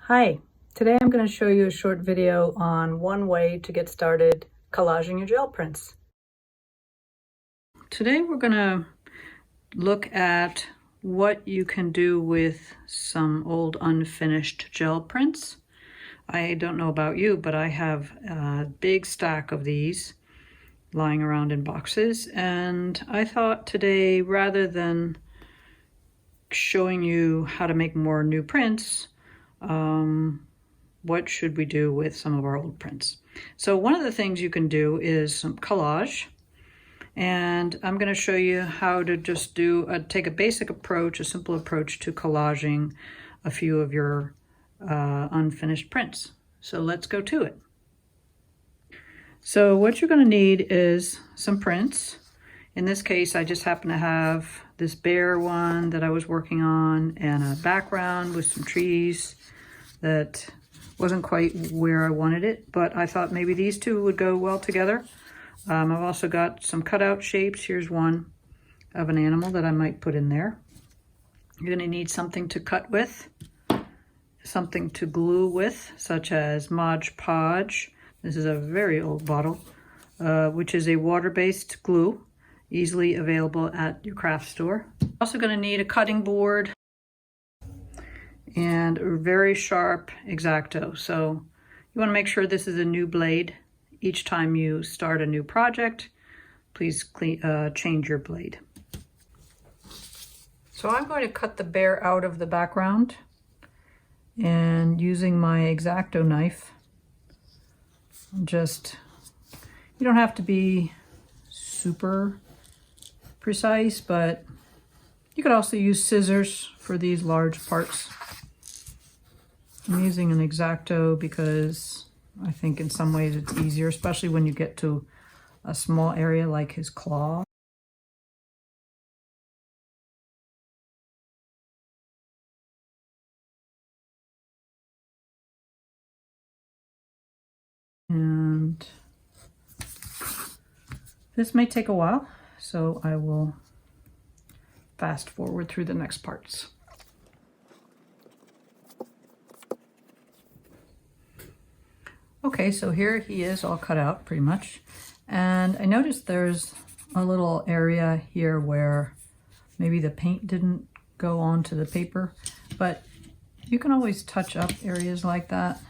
Hi, today I'm going to show you a short video on one way to get started collaging your gel prints. Today we're going to look at what you can do with some old unfinished gel prints. I don't know about you, but I have a big stack of these lying around in boxes, and I thought today, rather than showing you how to make more new prints, what should we do with some of our old prints? So one of the things you can do is some collage, and I'm going to show you how to just take a basic approach, a simple approach to collaging a few of your unfinished prints. So let's go to it. So what you're going to need is some prints. In this case, I just happen to have this bear one that I was working on and a background with some trees that wasn't quite where I wanted it, but I thought maybe these two would go well together. I've also got some cutout shapes. Here's one of an animal that I might put in there. You're going to need something to cut with, something to glue with, such as Modge Podge. This is a very old bottle, which is a water-based glue, easily available at your craft store. Also going to need a cutting board and a very sharp X-Acto. So you want to make sure this is a new blade. Each time you start a new project, please change your blade. So I'm going to cut the bear out of the background, and using my X-Acto knife, you don't have to be super precise, but you could also use scissors for these large parts. I'm using an X-Acto because I think in some ways it's easier, especially when you get to a small area like his claw. And this may take a while, so I will fast forward through the next parts. Okay, so here he is all cut out pretty much. And I noticed there's a little area here where maybe the paint didn't go onto the paper, but you can always touch up areas like that.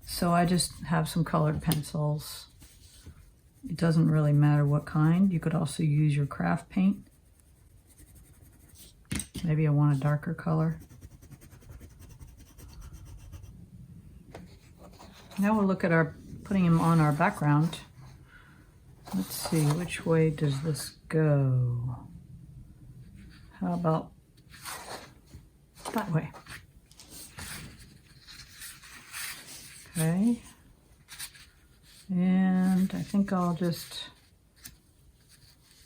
So I just have some colored pencils. It doesn't really matter what kind. You could also use your craft paint. Maybe I want a darker color. Now we'll look at putting him on our background. Let's see, which way does this go? How about that way? Okay. And I think I'll just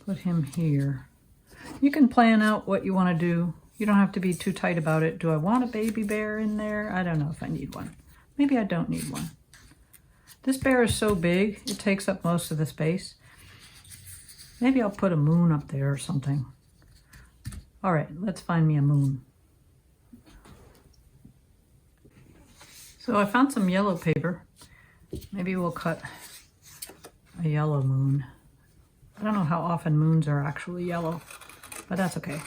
put him here. You can plan out what you want to do. You don't have to be too tight about it. Do I want a baby bear in there? I don't know if I need one. Maybe I don't need one. This bear is so big, it takes up most of the space. Maybe I'll put a moon up there or something. All right, let's find me a moon. So I found some yellow paper. Maybe we'll cut a yellow moon. I don't know how often moons are actually yellow, but that's okay.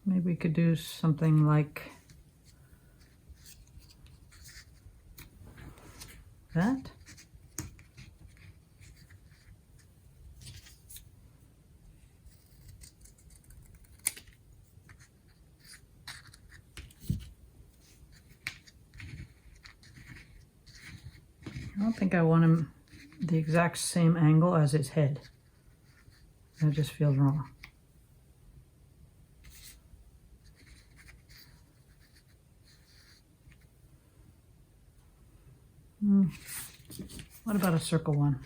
Maybe we could do something like that. I don't think I want him the exact same angle as his head. That just feels wrong. What about a circle one?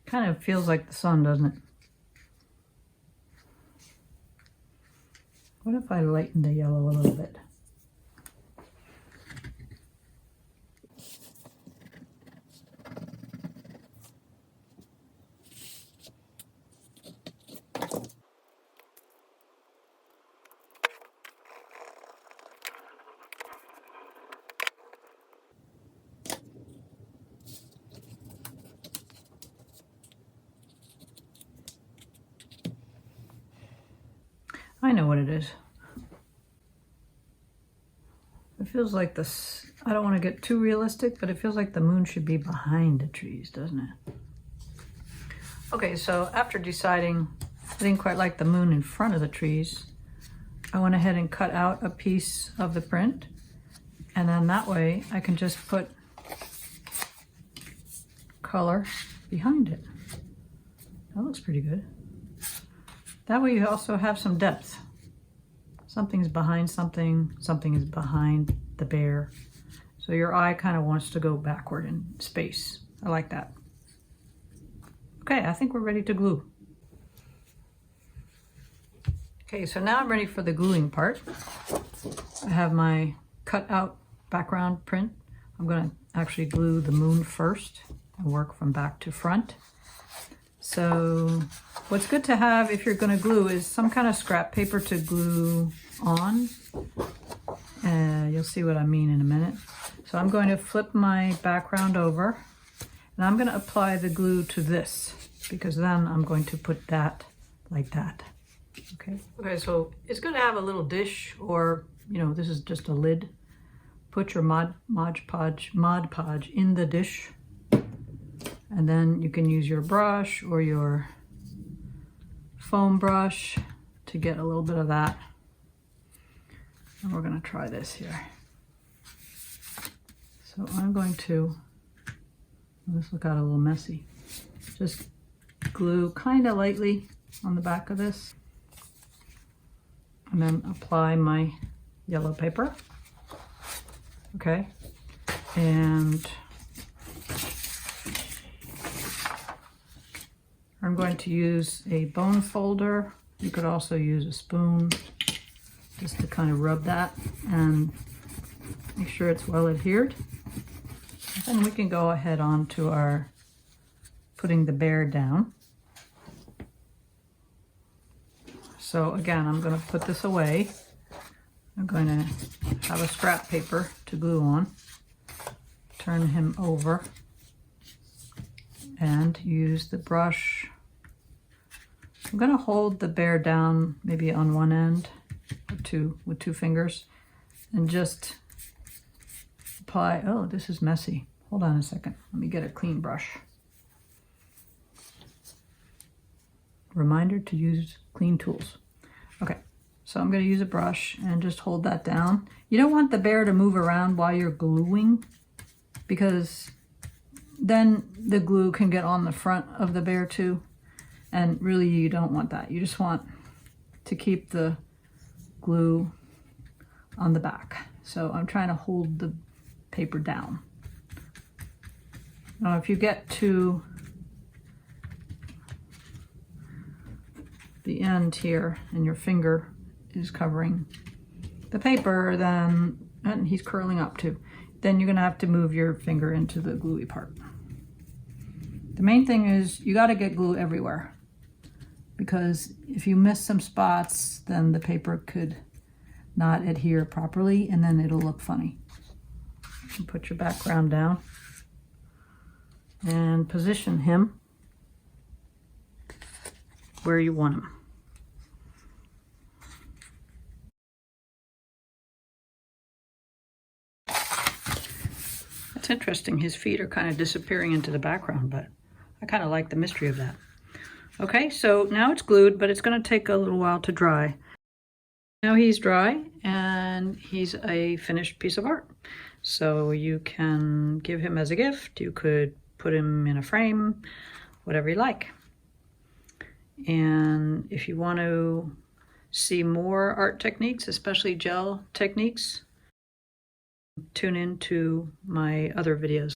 Kind of feels like the sun, doesn't it? What if I lighten the yellow a little bit? I know what it is. It feels like this, I don't want to get too realistic, but it feels like the moon should be behind the trees, doesn't it? Okay, so after deciding I didn't quite like the moon in front of the trees, I went ahead and cut out a piece of the print, and then that way I can just put color behind it. That looks pretty good. That way you also have some depth. Something's behind something, something is behind the bear. So your eye kind of wants to go backward in space. I like that. Okay, I think we're ready to glue. Okay, so now I'm ready for the gluing part. I have my cut out background print. I'm going to actually glue the moon first and work from back to front. So what's good to have if you're going to glue is some kind of scrap paper to glue on. You'll see what I mean in a minute. So I'm going to flip my background over and I'm going to apply the glue to this, because then I'm going to put that like that. Okay, so it's good to have a little dish, or, you know, this is just a lid. Put your Modge Podge in the dish. And then you can use your brush or your foam brush to get a little bit of that. And we're going to try this here. So I'm going to, this look out a little messy. Just glue kind of lightly on the back of this. And then apply my yellow paper. Okay. And I'm going to use a bone folder. You could also use a spoon just to kind of rub that and make sure it's well adhered. And then we can go ahead on to our putting the bear down. So again, I'm going to put this away. I'm going to have a scrap paper to glue on. Turn him over and use the brush. I'm going to hold the bear down maybe on one end with two fingers and just apply. Oh, this is messy. Hold on a second. Let me get a clean brush. Reminder to use clean tools. Okay, so I'm going to use a brush and just hold that down. You don't want the bear to move around while you're gluing, because then the glue can get on the front of the bear too. And really you don't want that. You just want to keep the glue on the back. So I'm trying to hold the paper down. Now if you get to the end here and your finger is covering the paper, then, and he's curling up too, then you're gonna have to move your finger into the gluey part. The main thing is you gotta get glue everywhere, because if you miss some spots, then the paper could not adhere properly and then it'll look funny. You put your background down and position him where you want him. That's interesting. His feet are kind of disappearing into the background, but I kind of like the mystery of that. Okay, so now it's glued, but it's going to take a little while to dry. Now he's dry and he's a finished piece of art. So you can give him as a gift. You could put him in a frame, whatever you like. And if you want to see more art techniques, especially gel techniques, tune in to my other videos.